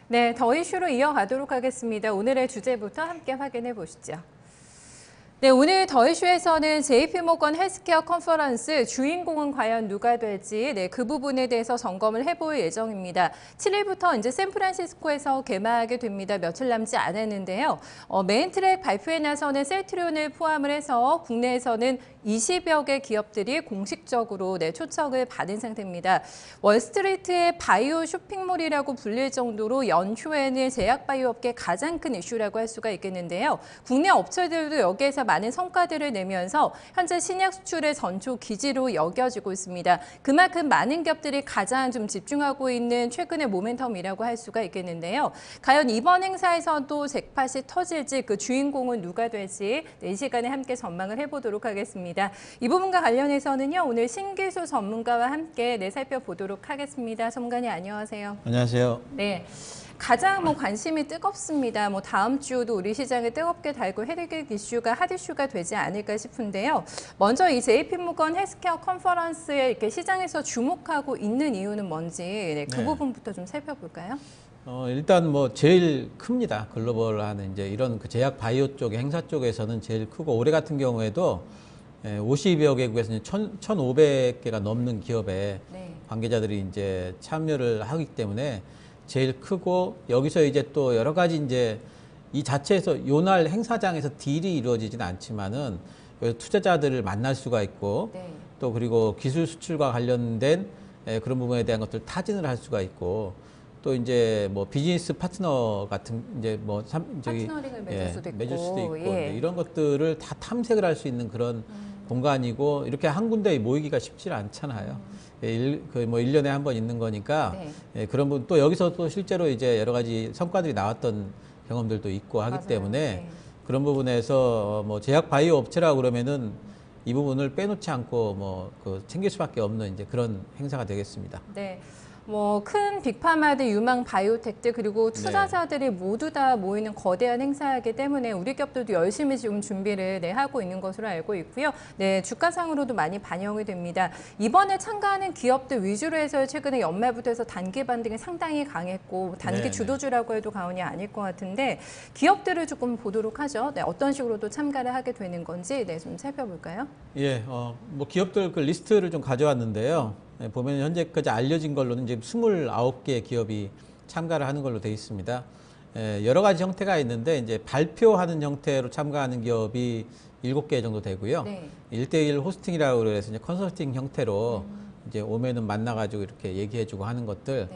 네, 더 이슈로 이어가도록 하겠습니다. 오늘의 주제부터 함께 확인해 보시죠. 네, 오늘 더 이슈에서는 JP모건 헬스케어 컨퍼런스 주인공은 과연 누가 될지 그 부분에 대해서 점검을 해볼 예정입니다. 7일부터 이제 샌프란시스코에서 개막하게 됩니다. 며칠 남지 않았는데요. 메인 트랙 발표에 나서는 셀트리온을 포함을 해서 국내에서는 20여 개 기업들이 공식적으로 초청을 받은 상태입니다. 월스트리트의 바이오 쇼핑몰이라고 불릴 정도로 연초에는 제약바이오 업계 가장 큰 이슈라고 할 수가 있겠는데요. 국내 업체들도 여기에서 많은 성과들을 내면서 현재 신약 수출의 전초 기지로 여겨지고 있습니다. 그만큼 많은 기업들이 가장 좀 집중하고 있는 최근의 모멘텀이라고 할 수가 있겠는데요. 과연 이번 행사에서도 잭팟이 터질지 그 주인공은 누가 될지 이 시간에 함께 전망을 해보도록 하겠습니다. 이 부분과 관련해서는요, 오늘 신기수 전문가와 함께 살펴보도록 하겠습니다. 전문가님 안녕하세요. 안녕하세요. 네. 가장 관심이 뜨겁습니다. 다음 주도 우리 시장을 뜨겁게 달고 헤드길 이슈가 핫 이슈가 되지 않을까 싶은데요. 먼저 이 JP모건 헬스케어 컨퍼런스에 이렇게 시장에서 주목하고 있는 이유는 뭔지 그 부분부터 좀 살펴볼까요? 일단 제일 큽니다. 글로벌한 이제 이런 그 제약 바이오 쪽의 행사 쪽에서는 제일 크고 올해 같은 경우에도 50여 개국에서 1,500개가 넘는 기업의 관계자들이 이제 참여를 하기 때문에 제일 크고 여기서 이제 또 여러 가지 이제 이 자체에서 요날 행사장에서 딜이 이루어지진 않지만은 투자자들을 만날 수가 있고 또 그리고 기술 수출과 관련된 그런 부분에 대한 것들 타진을 할 수가 있고 또 이제 비즈니스 파트너 같은 이제 파트너링을 맺을 수도 있고, 이런 것들을 다 탐색을 할 수 있는 그런 공간이고 이렇게 한 군데에 모이기가 쉽지 않잖아요. 1년에 한 번 있는 거니까 그런 부분 또 여기서 또 실제로 이제 여러 가지 성과들이 나왔던 경험들도 있고 하기 때문에 그런 부분에서 제약 바이오 업체라고 그러면은 이 부분을 빼놓지 않고 챙길 수밖에 없는 이제 그런 행사가 되겠습니다. 네. 큰 빅파마들, 유망 바이오텍들 그리고 투자자들이 모두 다 모이는 거대한 행사이기 때문에 우리 기업들도 열심히 지금 준비를 하고 있는 것으로 알고 있고요. 주가상으로도 많이 반영이 됩니다. 이번에 참가하는 기업들 위주로 해서 최근에 연말부터 해서 단기 반등이 상당히 강했고 단기 주도주라고 해도 과언이 아닐 것 같은데 기업들을 조금 보도록 하죠. 어떤 식으로 또 참가를 하게 되는 건지 좀 살펴볼까요? 예, 기업들 그 리스트를 좀 가져왔는데요. 보면 현재까지 알려진 걸로는 지금 29개 기업이 참가를 하는 걸로 되어 있습니다. 여러 가지 형태가 있는데 이제 발표하는 형태로 참가하는 기업이 7개 정도 되고요. 1대1 호스팅이라고 해서 이제 컨설팅 형태로 이제 오면은 만나가지고 이렇게 얘기해주고 하는 것들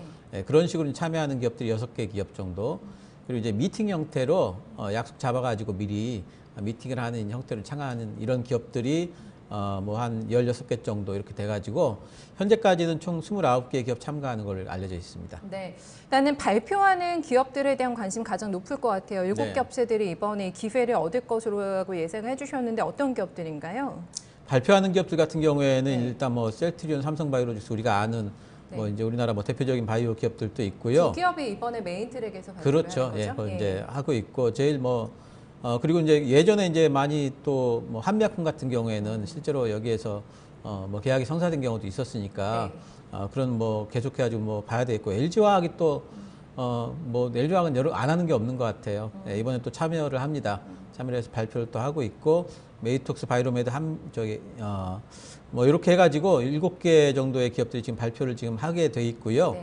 그런 식으로 참여하는 기업들이 6개 기업 정도. 그리고 이제 미팅 형태로 약속 잡아가지고 미리 미팅을 하는 형태로 참가하는 이런 기업들이 한 16개 정도 이렇게 돼가지고 현재까지는 총 29개 기업 참가하는 걸로 알려져 있습니다. 네, 일단은 발표하는 기업들에 대한 관심 가장 높을 것 같아요. 7개 업체들이 이번에 기회를 얻을 것으로 예상을 해주셨는데 어떤 기업들인가요? 발표하는 기업들 같은 경우에는 일단 셀트리온, 삼성바이오로직스 우리가 아는 이제 우리나라 대표적인 바이오 기업들도 있고요. 두 기업이 이번에 메인 트랙에서 발표를 그렇죠. 하는 거죠? 이제 하고 있고 제일 그리고 이제 예전에 이제 많이 또 한미약품 같은 경우에는 실제로 여기에서 계약이 성사된 경우도 있었으니까 그런 계속해가지고 봐야 되겠고 LG화학이 또 LG화학은 안 하는 게 없는 것 같아요. 이번에 또 참여를 합니다. 참여를 해서 발표를 또 하고 있고 메이톡스 바이로메드 이렇게 해가지고 7개 정도의 기업들이 지금 발표를 지금 하게 돼 있고요.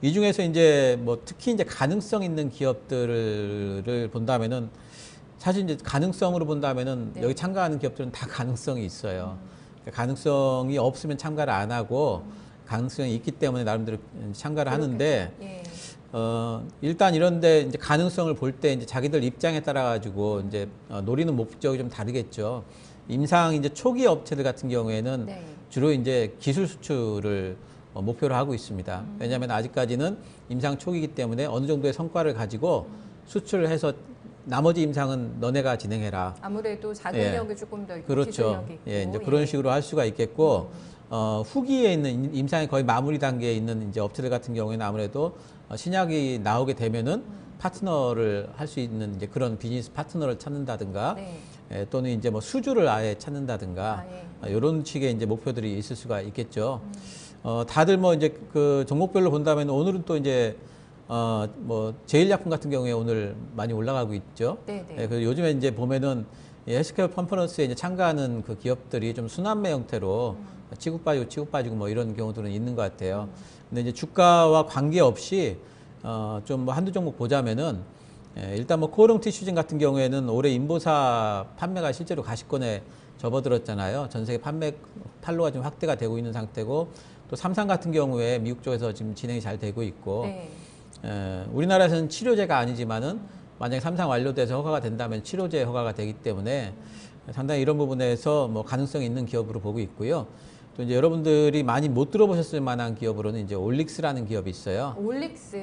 이 중에서 이제 특히 이제 가능성 있는 기업들을 본다면은 사실 이제 가능성으로 본다면은 여기 참가하는 기업들은 다 가능성이 있어요. 가능성이 없으면 참가를 안 하고 가능성이 있기 때문에 나름대로 참가를 하는데 일단 이런데 이제 가능성을 볼 때 이제 자기들 입장에 따라 가지고 이제 노리는 목적이 좀 다르겠죠. 임상 이제 초기 업체들 같은 경우에는 주로 이제 기술 수출을 목표로 하고 있습니다. 왜냐하면 아직까지는 임상 초기이기 때문에 어느 정도의 성과를 가지고 수출을 해서 나머지 임상은 너네가 진행해라. 아무래도 자금력이 조금 더 있고 그렇죠. 기술력이 있고. 이제 그런 식으로 할 수가 있겠고 후기에 있는 임상이 거의 마무리 단계에 있는 이제 업체들 같은 경우에는 아무래도 신약이 나오게 되면은 파트너를 할 수 있는 이제 그런 비즈니스 파트너를 찾는다든가 또는 이제 수주를 아예 찾는다든가 이런 식의 이제 목표들이 있을 수가 있겠죠. 다들 뭐 이제 그 종목별로 본다면 오늘은 또 이제 뭐 제일약품 같은 경우에 오늘 많이 올라가고 있죠. 네네. 예, 그 요즘에 이제 보면은 이 헬스케어 컨퍼런스에 이제 참가하는 그 기업들이 좀 순환매 형태로 치고 빠지고 뭐 이런 경우들은 있는 것 같아요. 근데 이제 주가와 관계없이 좀 뭐 한두 종목 보자면은 일단 뭐 코오롱 티슈진 같은 경우에는 올해 인보사 판매가 실제로 가시권에 접어들었잖아요. 전 세계 판로가 좀 확대가 되고 있는 상태고 또 삼상 같은 경우에 미국 쪽에서 지금 진행이 잘 되고 있고 네. 우리나라에서는 치료제가 아니지만은 만약에 삼상 완료돼서 허가가 된다면 치료제 허가가 되기 때문에 상당히 이런 부분에서 뭐 가능성이 있는 기업으로 보고 있고요. 또 이제 여러분들이 많이 못 들어보셨을 만한 기업으로는 이제 올릭스라는 기업이 있어요. 올릭스.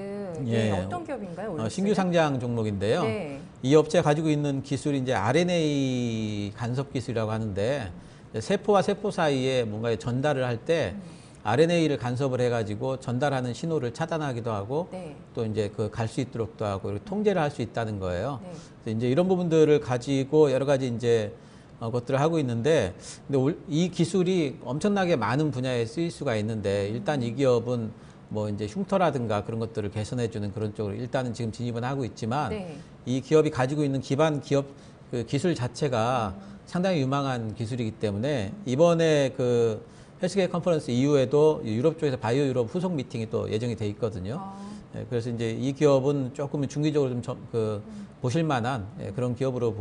예. 네, 어떤 기업인가요? 올릭스는? 신규 상장 종목인데요. 네. 이 업체가 가지고 있는 기술이 이제 RNA 간섭 기술이라고 하는데 세포와 세포 사이에 뭔가 전달을 할 때 RNA를 간섭을 해가지고 전달하는 신호를 차단하기도 하고 네. 또 이제 그 갈 수 있도록도 하고 이렇게 통제를 할 수 있다는 거예요. 네. 그래서 이제 이런 부분들을 가지고 여러 가지 이제 것들을 하고 있는데 근데 이 기술이 엄청나게 많은 분야에 쓰일 수가 있는데 일단 이 기업은 뭐 이제 흉터라든가 그런 것들을 개선해주는 그런 쪽으로 일단은 지금 진입은 하고 있지만 네. 이 기업이 가지고 있는 기반 기업 그 기술 자체가 상당히 유망한 기술이기 때문에 이번에 그 헬스케어 컨퍼런스 이후에도 유럽 쪽에서 바이오 유럽 후속 미팅이 또 예정이 돼 있거든요. 아. 그래서 이제 이 기업은 조금 중기적으로 좀 보실 만한 그런 기업으로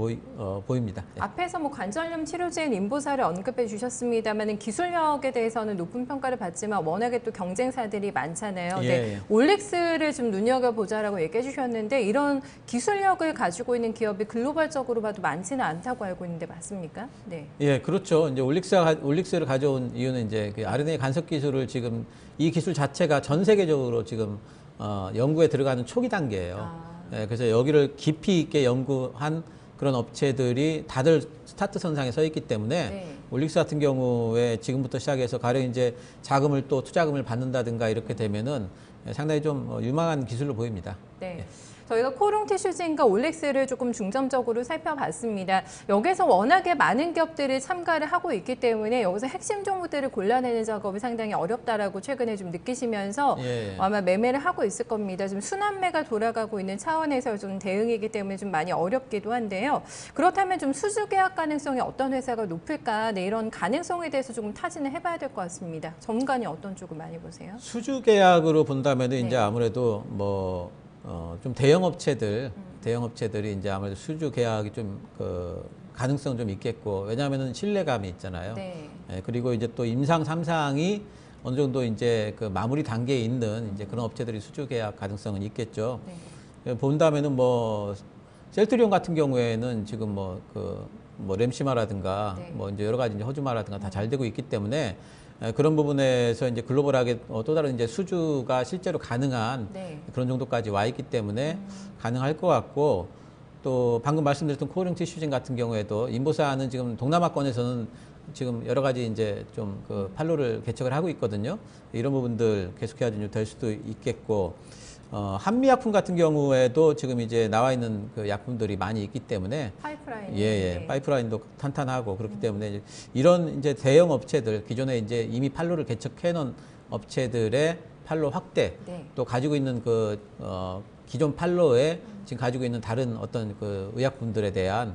보입니다. 앞에서 뭐 관절염 치료제인 인보사를 언급해 주셨습니다만 기술력에 대해서는 높은 평가를 받지만 워낙에 또 경쟁사들이 많잖아요. 예, 네, 예. 올릭스를 좀 눈여겨보자라고 얘기해 주셨는데 이런 기술력을 가지고 있는 기업이 글로벌적으로 봐도 많지는 않다고 알고 있는데 맞습니까? 네. 예, 그렇죠. 이제 올릭스를 가져온 이유는 이제 그 RNA 간섭 기술을 지금 이 기술 자체가 전 세계적으로 지금 연구에 들어가는 초기 단계예요. 아. 예, 그래서 여기를 깊이 있게 연구한 그런 업체들이 다들 스타트 선상에 서 있기 때문에 네. 올릭스 같은 경우에 지금부터 시작해서 가령 이제 자금을 또 투자금을 받는다든가 이렇게 되면은 상당히 좀 유망한 기술로 보입니다. 네. 저희가 코오롱 티슈진과 올릭스를 조금 중점적으로 살펴봤습니다. 여기서 워낙에 많은 기업들이 참가를 하고 있기 때문에 여기서 핵심 종목들을 골라내는 작업이 상당히 어렵다라고 최근에 좀 느끼시면서 예. 아마 매매를 하고 있을 겁니다. 좀 순환매가 돌아가고 있는 차원에서 좀 대응이기 때문에 좀 많이 어렵기도 한데요. 그렇다면 좀 수주 계약 가능성이 어떤 회사가 높을까? 네, 이런 가능성에 대해서 조금 타진을 해봐야 될 것 같습니다. 전문가님 어떤 쪽을 많이 보세요? 수주 계약으로 본다면 네. 이제 아무래도 뭐 좀 대형 업체들이 이제 아무래도 수주 계약이 좀 가능성 좀 있겠고 왜냐하면은 신뢰감이 있잖아요. 네. 그리고 이제 또 임상 3상이 어느 정도 이제 그 마무리 단계에 있는 이제 그런 업체들이 수주 계약 가능성은 있겠죠. 네. 본다면은 뭐 셀트리온 같은 경우에는 지금 뭐 램시마라든가 네. 뭐 이제 여러 가지 이제 허주마라든가 다 잘 되고 있기 때문에 그런 부분에서 이제 글로벌하게 또 다른 이제 수주가 실제로 가능한 네. 그런 정도까지 와 있기 때문에 가능할 것 같고 또 방금 말씀드렸던 코오롱 티슈진 같은 경우에도 인보사는 지금 동남아권에서는 지금 여러 가지 이제 좀 그 판로를 개척을 하고 있거든요. 이런 부분들 계속해야 될 수도 있겠고 한미약품 같은 경우에도 지금 이제 나와 있는 그 약품들이 많이 있기 때문에 파이프라인. 예, 네. 파이프라인도 탄탄하고 그렇기 때문에 이제 이런 이제 대형 업체들 기존에 이제 이미 판로를 개척해 놓은 업체들의 판로 확대 네. 또 가지고 있는 그 기존 판로에 지금 가지고 있는 다른 어떤 그 의약품들에 대한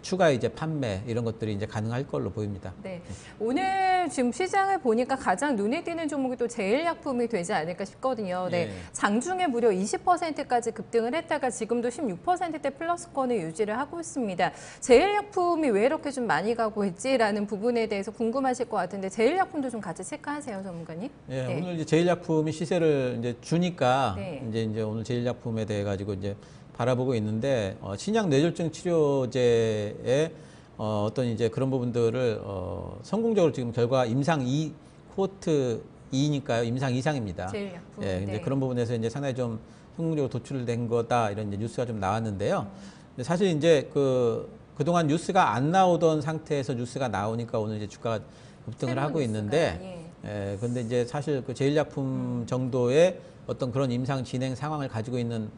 추가 이제 판매 이런 것들이 이제 가능할 걸로 보입니다. 네. 오늘 지금 시장을 보니까 가장 눈에 띄는 종목이 또 제일약품이 되지 않을까 싶거든요. 네. 예. 장중에 무려 20%까지 급등을 했다가 지금도 16%대 플러스권을 유지를 하고 있습니다. 제일약품이 왜 이렇게 좀 많이 가고 있지라는 부분에 대해서 궁금하실 것 같은데 제일약품도 좀 같이 체크하세요, 전문가님. 예, 네. 오늘 이제 제일약품이 시세를 이제 주니까 네. 이제 오늘 제일약품에 대해 가지고 이제 바라보고 있는데 신약 뇌졸중 치료제의 어떤 이제 그런 부분들을 성공적으로 지금 결과 임상 2 코호트 2니까요. 임상 이상입니다. 제일약품. 예, 이제 네. 그런 부분에서 이제 상당히 좀 성공적으로 도출된 거다 이런 이제 뉴스가 좀 나왔는데요. 근데 사실 이제 그동안 뉴스가 안 나오던 상태에서 뉴스가 나오니까 오늘 이제 주가가 급등을 새로운 하고 뉴스가, 있는데 예. 근데 이제 사실 그 제일약품 정도의 어떤 그런 임상 진행 상황을 가지고 있는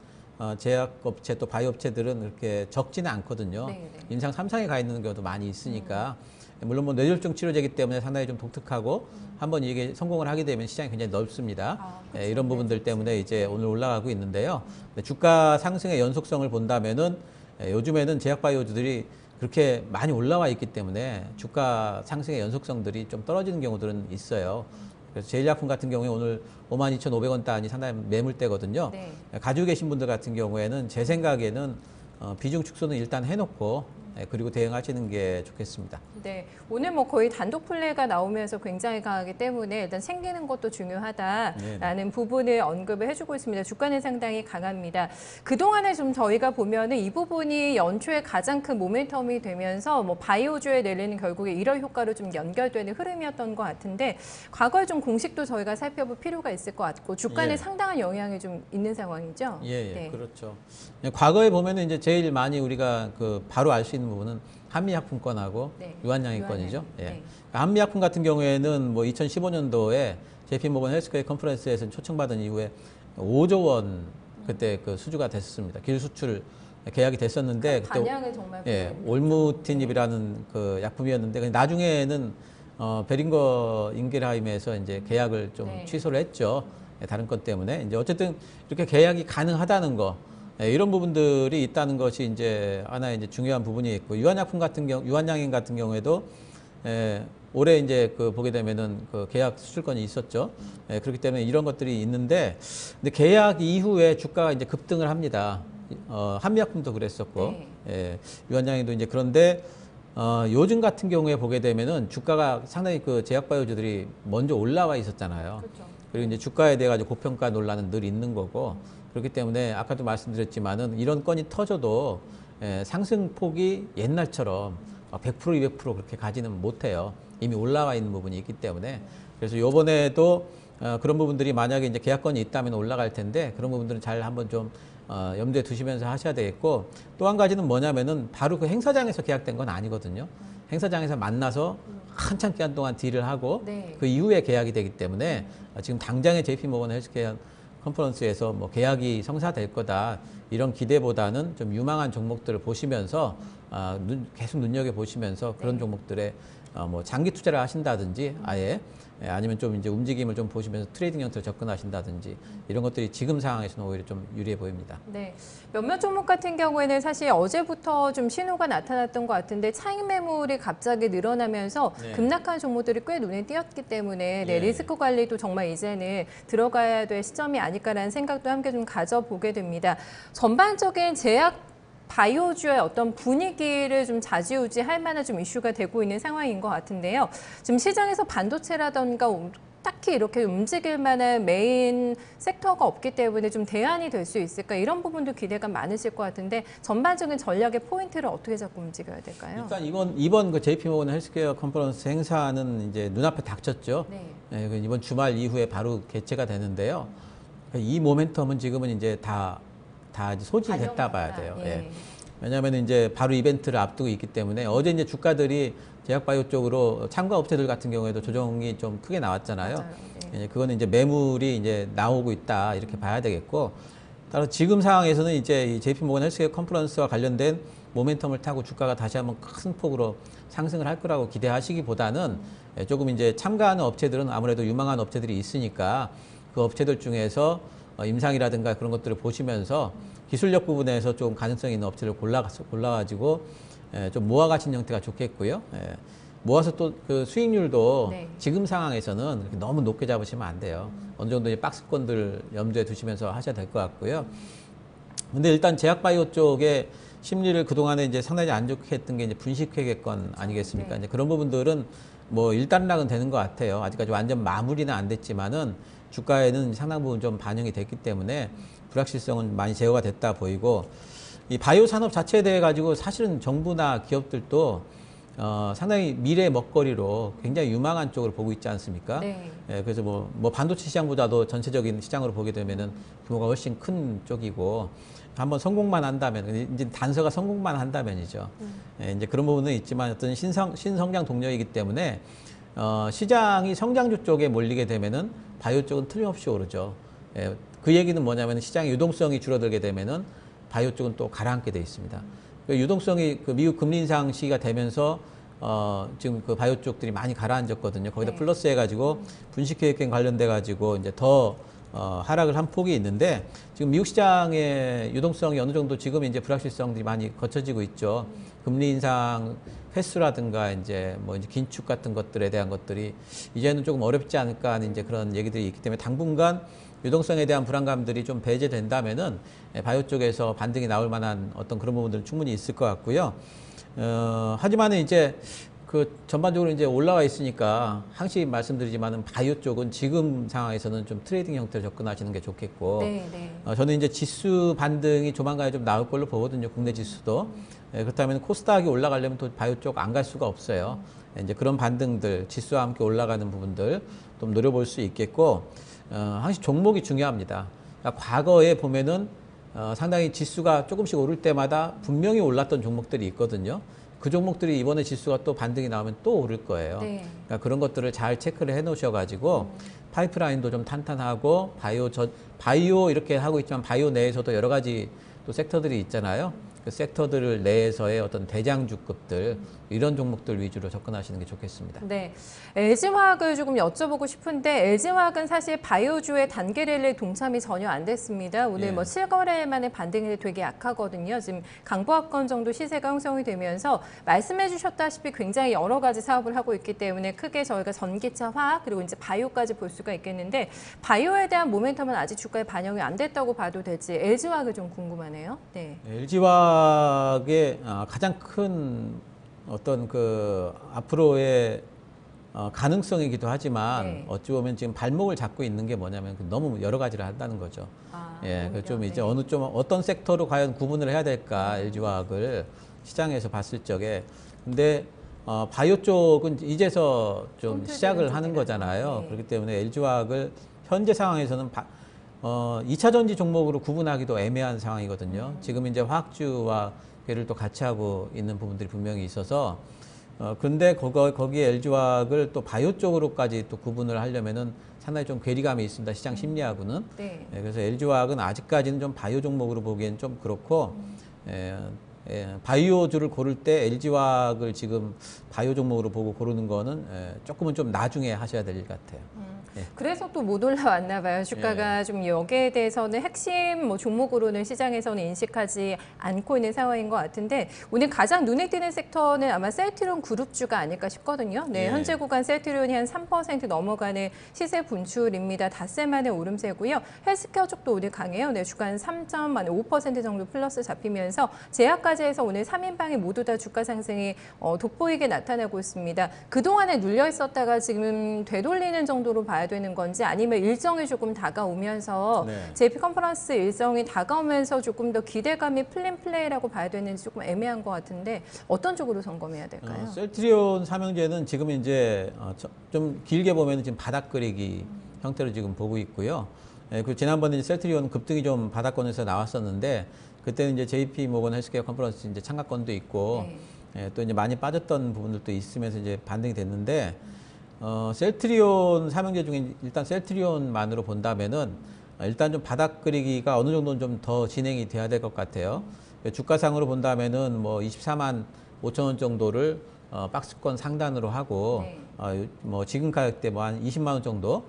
제약업체 또 바이오업체들은 그렇게 적지는 않거든요. 네, 네. 임상 3상에 가 있는 경우도 많이 있으니까. 물론 뭐 뇌졸중 치료제이기 때문에 상당히 좀 독특하고 한번 이게 성공을 하게 되면 시장이 굉장히 넓습니다. 그렇죠. 이런 부분들 때문에 이제 오늘 올라가고 있는데요. 주가 상승의 연속성을 본다면은 요즘에는 제약바이오주들이 그렇게 많이 올라와 있기 때문에 주가 상승의 연속성들이 좀 떨어지는 경우들은 있어요. 그래서 제일약품 같은 경우에 오늘 52,500원 단이 상당히 매물대거든요. 네. 가지고 계신 분들 같은 경우에는 제 생각에는 비중 축소는 일단 해놓고 그리고 대응하시는 게 좋겠습니다. 네, 오늘 뭐 거의 단독 플레이가 나오면서 굉장히 강하기 때문에 일단 생기는 것도 중요하다라는 부분을 언급을 해주고 있습니다. 주가는 상당히 강합니다. 그동안에 좀 저희가 보면은 이 부분이 연초에 가장 큰 모멘텀이 되면서 뭐 바이오주에 내리는 결국에 일월 효과로 좀 연결되는 흐름이었던 것 같은데 과거에 좀 공식도 저희가 살펴볼 필요가 있을 것 같고 주가는 예. 상당한 영향이 좀 있는 상황이죠. 예, 네. 그렇죠. 과거에 보면은 이제 제일 많이 우리가 바로 알 수 있는 부분은 한미약품권하고 네. 유한양행권이죠. 유한양행. 예. 네. 한미약품 같은 경우에는 뭐 2015년도에 JP모건 헬스케어 컨퍼런스에서 초청받은 이후에 5조 원 그때 그 수주가 됐었습니다. 길 수출 계약이 됐었는데 그때 반향을 정말 올무틴입이라는 그 약품이었는데 나중에는 베링거 인겔하임에서 이제 계약을 좀 네. 취소를 했죠. 다른 것 때문에 이제 어쨌든 이렇게 계약이 가능하다는 거 이런 부분들이 있다는 것이 이제 하나의 이제 중요한 부분이 있고 유한약품 같은 경우 유한양행 같은 경우에도 올해 이제 보게 되면은 그 계약 수출권이 있었죠. 그렇기 때문에 이런 것들이 있는데 근데 계약 이후에 주가가 이제 급등을 합니다. 한미약품도 그랬었고 유한양행도 이제 그런데 요즘 같은 경우에 보게 되면은 주가가 상당히 그 제약바이오주들이 먼저 올라와 있었잖아요. 그렇죠. 그리고 이제 주가에 대해 가지고 고평가 논란은 늘 있는 거고 그렇기 때문에 아까도 말씀드렸지만은 이런 건이 터져도 상승폭이 옛날처럼 100% 200% 그렇게 가지는 못해요. 이미 올라와 있는 부분이 있기 때문에 그래서 요번에도 그런 부분들이 만약에 이제 계약권이 있다면 올라갈 텐데 그런 부분들은 잘 한번 좀 염두에 두시면서 하셔야 되겠고 또 한 가지는 뭐냐면은 바로 그 행사장에서 계약된 건 아니거든요. 행사장에서 만나서 한참 기간 동안 딜을 하고 네. 그 이후에 계약이 되기 때문에 지금 당장의 JP모건 헬스케어 컨퍼런스에서 뭐 계약이 성사될 거다 이런 기대보다는 좀 유망한 종목들을 보시면서 계속 눈여겨 보시면서 그런 종목들에 뭐 장기 투자를 하신다든지 아예 아니면 좀 이제 움직임을 좀 보시면서 트레이딩 형태로 접근하신다든지 이런 것들이 지금 상황에서는 오히려 좀 유리해 보입니다. 네, 몇몇 종목 같은 경우에는 사실 어제부터 좀 신호가 나타났던 것 같은데 차익 매물이 갑자기 늘어나면서 네. 급락한 종목들이 꽤 눈에 띄었기 때문에 예. 리스크 관리도 정말 이제는 들어가야 될 시점이 아닐까라는 생각도 함께 좀 가져보게 됩니다. 전반적인 제약 바이오주의 어떤 분위기를 좀 좌지우지할 만한 좀 이슈가 되고 있는 상황인 것 같은데요. 지금 시장에서 반도체라던가 딱히 이렇게 움직일 만한 메인 섹터가 없기 때문에 좀 대안이 될 수 있을까 이런 부분도 기대가 많으실 것 같은데 전반적인 전략의 포인트를 어떻게 잡고 움직여야 될까요? 일단 이번 그 JP모건 헬스케어 컨퍼런스 행사는 이제 눈앞에 닥쳤죠. 네. 이번 주말 이후에 바로 개최가 되는데요. 이 모멘텀은 지금은 이제 다 이제 소진이 됐다 봐야 돼요. 예. 왜냐하면 이제 바로 이벤트를 앞두고 있기 때문에 어제 이제 주가들이 제약바이오 쪽으로 참가 업체들 같은 경우에도 조정이 좀 크게 나왔잖아요. 맞아요. 네. 그거는 이제 매물이 이제 나오고 있다 이렇게 봐야 되겠고 따라서 지금 상황에서는 이제 이 JP모건 헬스케어 컨퍼런스와 관련된 모멘텀을 타고 주가가 다시 한번 큰 폭으로 상승을 할 거라고 기대하시기보다는 조금 이제 참가하는 업체들은 아무래도 유망한 업체들이 있으니까 그 업체들 중에서 임상이라든가 그런 것들을 보시면서 기술력 부분에서 좀 가능성 있는 업체를 골라가지고 좀 모아가신 형태가 좋겠고요. 모아서 또 그 수익률도 네. 지금 상황에서는 그렇게 너무 높게 잡으시면 안 돼요. 어느 정도 이제 박스권들 염두에 두시면서 하셔야 될 것 같고요. 근데 일단 제약바이오 쪽에 심리를 그동안에 이제 상당히 안 좋게 했던 게 이제 분식회계권 아니겠습니까? 네. 이제 그런 부분들은 뭐 일단락은 되는 것 같아요. 아직까지 완전 마무리는 안 됐지만은 주가에는 상당 부분 좀 반영이 됐기 때문에 불확실성은 많이 제거가 됐다 보이고 이 바이오 산업 자체에 대해 가지고 사실은 정부나 기업들도 상당히 미래 먹거리로 굉장히 유망한 쪽을 보고 있지 않습니까? 네. 그래서 뭐 반도체 시장보다도 전체적인 시장으로 보게 되면은 규모가 훨씬 큰 쪽이고 한번 성공만 한다면 이제 단서가 성공만 한다면이죠. 이제 그런 부분은 있지만 어떤 신성장 동력이기 때문에 시장이 성장주 쪽에 몰리게 되면은 바이오 쪽은 틀림없이 오르죠. 그 얘기는 뭐냐면 시장의 유동성이 줄어들게 되면은 바이오 쪽은 또 가라앉게 돼 있습니다. 그 유동성이 그 미국 금리 인상 시기가 되면서 지금 그 바이오 쪽들이 많이 가라앉았거든요. 거기다 네. 플러스 해가지고 분식회계권 관련돼 가지고 이제 더 하락을 한 폭이 있는데 지금 미국 시장의 유동성이 어느 정도 지금 이제 불확실성들이 많이 거쳐지고 있죠. 금리 인상 횟수라든가 이제 뭐 이제 긴축 같은 것들에 대한 것들이 이제는 조금 어렵지 않을까 하는 이제 그런 얘기들이 있기 때문에 당분간 유동성에 대한 불안감들이 좀 배제된다면은 바이오 쪽에서 반등이 나올 만한 어떤 그런 부분들은 충분히 있을 것 같고요. 하지만은 이제 그 전반적으로 이제 올라와 있으니까 항상 말씀드리지만은 바이오 쪽은 지금 상황에서는 좀 트레이딩 형태로 접근하시는 게 좋겠고, 네, 네. 저는 이제 지수 반등이 조만간에 좀 나올 걸로 보거든요. 국내 지수도. 그렇다면 코스닥이 올라가려면 또 바이오 쪽 안 갈 수가 없어요. 이제 그런 반등들, 지수와 함께 올라가는 부분들 좀 노려볼 수 있겠고, 항상 종목이 중요합니다. 그러니까 과거에 보면은 상당히 지수가 조금씩 오를 때마다 분명히 올랐던 종목들이 있거든요. 그 종목들이 이번에 지수가 또 반등이 나오면 또 오를 거예요. 네. 그러니까 그런 것들을 잘 체크를 해 놓으셔가지고 파이프라인도 좀 탄탄하고 바이오 이렇게 하고 있지만 바이오 내에서도 여러 가지 또 섹터들이 있잖아요. 그 섹터들 내에서의 어떤 대장주급들 이런 종목들 위주로 접근하시는 게 좋겠습니다. 네, LG화학을 조금 여쭤보고 싶은데 LG화학은 사실 바이오주의 단기 랠리 동참이 전혀 안 됐습니다. 오늘 예. 뭐 7거래 만에 반등이 되게 약하거든요. 지금 강보합권 정도 시세가 형성이 되면서 말씀해 주셨다시피 굉장히 여러 가지 사업을 하고 있기 때문에 크게 저희가 전기차, 화학 그리고 이제 바이오까지 볼 수가 있겠는데 바이오에 대한 모멘텀은 아직 주가에 반영이 안 됐다고 봐도 될지 LG화학이 좀 궁금하네요. 네. LG화학의 가장 큰 어떤 그 앞으로의 가능성이기도 하지만 네. 어찌 보면 지금 발목을 잡고 있는 게 뭐냐면 너무 여러 가지를 한다는 거죠. 예, 그 좀 이제 네. 어떤 섹터로 과연 구분을 해야 될까 LG화학을 시장에서 봤을 적에 근데 바이오 쪽은 이제서 좀 시작을 하는 거잖아요. 네. 그렇기 때문에 LG화학을 현재 상황에서는 2차 전지 종목으로 구분하기도 애매한 상황이거든요. 지금 이제 화학주와 걔를 또 같이 하고 있는 부분들이 분명히 있어서 근데 거기에 LG화학을 또 바이오 쪽으로까지 또 구분을 하려면은 상당히 좀 괴리감이 있습니다. 시장 심리하고는. 네. 그래서 LG화학은 아직까지는 좀 바이오 종목으로 보기엔 좀 그렇고 바이오주를 고를 때 LG화학을 지금 바이오 종목으로 보고 고르는 거는 조금은 좀 나중에 하셔야 될 것 같아요. 그래서 또 못 올라왔나 봐요. 주가가 예. 좀 여기에 대해서는 핵심 뭐 종목으로는 시장에서는 인식하지 않고 있는 상황인 것 같은데 오늘 가장 눈에 띄는 섹터는 아마 셀트리온 그룹주가 아닐까 싶거든요. 네, 예. 현재 구간 셀트리온이 한 3% 넘어가는 시세 분출입니다. 닷새 만에 오름세고요. 헬스케어 쪽도 오늘 강해요. 네, 주간 3.5% 정도 플러스 잡히면서 제약까지 해서 오늘 3인방이 모두 다 주가 상승이 돋보이게 나타나고 있습니다. 그동안에 눌려 있었다가 지금 되돌리는 정도로 봐야 되는 건지 아니면 일정이 조금 다가오면서 네. JP 컨퍼런스 일정이 다가오면서 조금 더 기대감이 풀린 플레이라고 봐야 되는지 조금 애매한 것 같은데 어떤 쪽으로 점검해야 될까요? 셀트리온 삼형제는 지금 이제 좀 길게 보면 지금 바닥거리기 형태로 지금 보고 있고요. 그 지난번에 셀트리온 급등이 좀 바닥권에서 나왔었는데 그때는 이제 JP 모건 헬스케어 컨퍼런스 이제 참가권도 있고 또 이제 많이 빠졌던 부분들도 있으면서 이제 반등이 됐는데 셀트리온 삼형제 중에 일단 셀트리온만으로 본다면은 일단 좀 바닥 그리기가 어느 정도는 좀 더 진행이 돼야 될 것 같아요. 주가상으로 본다면은 뭐 24만 5천 원 정도를 박스권 상단으로 하고 뭐 지금 가격대 뭐 한 20만 원 정도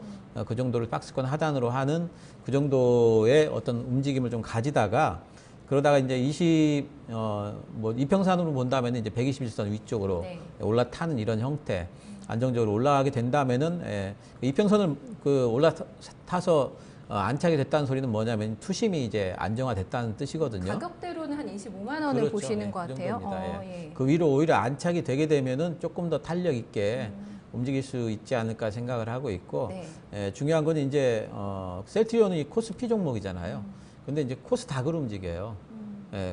그 정도를 박스권 하단으로 하는 그 정도의 어떤 움직임을 좀 가지다가 그러다가 이제 뭐 이평선으로 본다면 이제 121선 위쪽으로 올라타는 이런 형태. 안정적으로 올라가게 된다면은 이평선을 올라타서 안착이 됐다는 소리는 뭐냐면 투심이 이제 안정화됐다는 뜻이거든요. 가격대로는 한 25만 원을 그렇죠. 보시는 것 그 같아요. 정도입니다. 그 위로 오히려 안착이 되게 되면은 조금 더 탄력 있게 움직일 수 있지 않을까 생각을 하고 있고 중요한 건 이제 셀트리온은 이 코스피 종목이잖아요. 근데 이제 코스닥을 움직여요.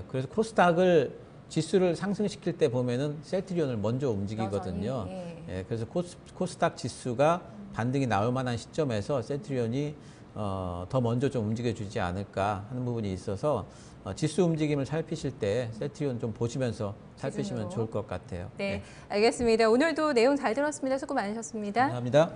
그래서 코스닥을 지수를 상승시킬 때 보면은 셀트리온을 먼저 움직이거든요. 그래서 코스닥 지수가 반등이 나올 만한 시점에서 셀트리온이 더 먼저 좀 움직여주지 않을까 하는 부분이 있어서 지수 움직임을 살피실 때 셀트리온 좀 보시면서 살피시면 좋을 것 같아요. 네, 알겠습니다. 오늘도 내용 잘 들었습니다. 수고 많으셨습니다. 감사합니다.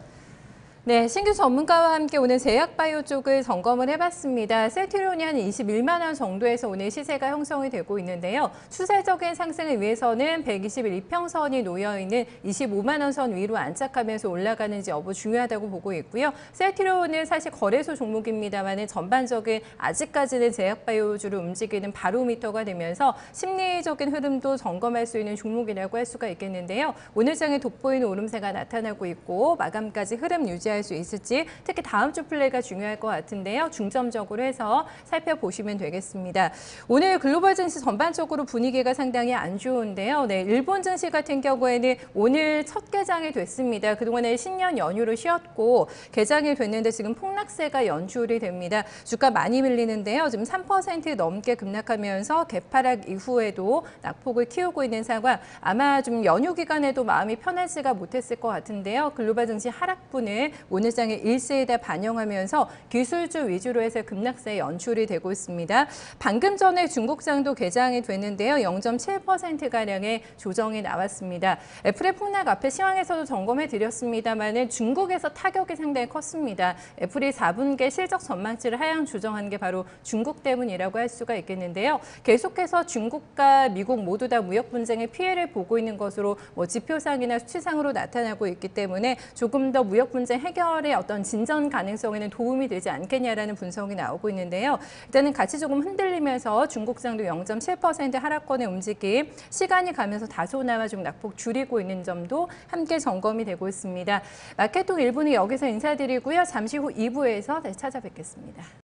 네, 신규 전문가와 함께 오늘 제약바이오 쪽을 점검을 해봤습니다. 셀트리온이 한 21만 원 정도에서 오늘 시세가 형성이 되고 있는데요. 추세적인 상승을 위해서는 121평선이 놓여있는 25만 원 선 위로 안착하면서 올라가는지 여부 중요하다고 보고 있고요. 셀트리온은 사실 거래소 종목입니다만 전반적인 아직까지는 제약바이오주를 움직이는 바로미터가 되면서 심리적인 흐름도 점검할 수 있는 종목이라고 할 수가 있겠는데요. 오늘 장에 돋보이는 오름세가 나타나고 있고 마감까지 흐름 유지할 수 있을지 특히 다음 주 플레이가 중요할 것 같은데요. 중점적으로 해서 살펴보시면 되겠습니다. 오늘 글로벌 증시 전반적으로 분위기가 상당히 안 좋은데요. 네, 일본 증시 같은 경우에는 오늘 첫 개장이 됐습니다. 그동안에 신년 연휴로 쉬었고 개장이 됐는데 지금 폭락세가 연출이 됩니다. 주가 많이 밀리는데요. 지금 3% 넘게 급락하면서 개파락 이후에도 낙폭을 키우고 있는 상황. 아마 좀 연휴 기간에도 마음이 편하지가 못했을 것 같은데요. 글로벌 증시 하락분을 오늘 장에 일세에다 반영하면서 기술주 위주로 해서 급락세 연출이 되고 있습니다. 방금 전에 중국장도 개장이 됐는데요. 0.7%가량의 조정이 나왔습니다. 애플의 폭락 앞에 시황에서도 점검해 드렸습니다만 중국에서 타격이 상당히 컸습니다. 애플이 4분기 실적 전망치를 하향 조정한 게 바로 중국 때문이라고 할 수가 있겠는데요. 계속해서 중국과 미국 모두 다 무역 분쟁의 피해를 보고 있는 것으로 지표상이나 수치상으로 나타나고 있기 때문에 조금 더 무역 분쟁 해결의 어떤 진전 가능성에는 도움이 되지 않겠냐라는 분석이 나오고 있는데요. 일단은 같이 조금 흔들리면서 중국장도 0.7% 하락권의 움직임, 시간이 가면서 다소나마 좀 낙폭 줄이고 있는 점도 함께 점검이 되고 있습니다. 마켓톡 1부는 여기서 인사드리고요. 잠시 후 2부에서 다시 찾아뵙겠습니다.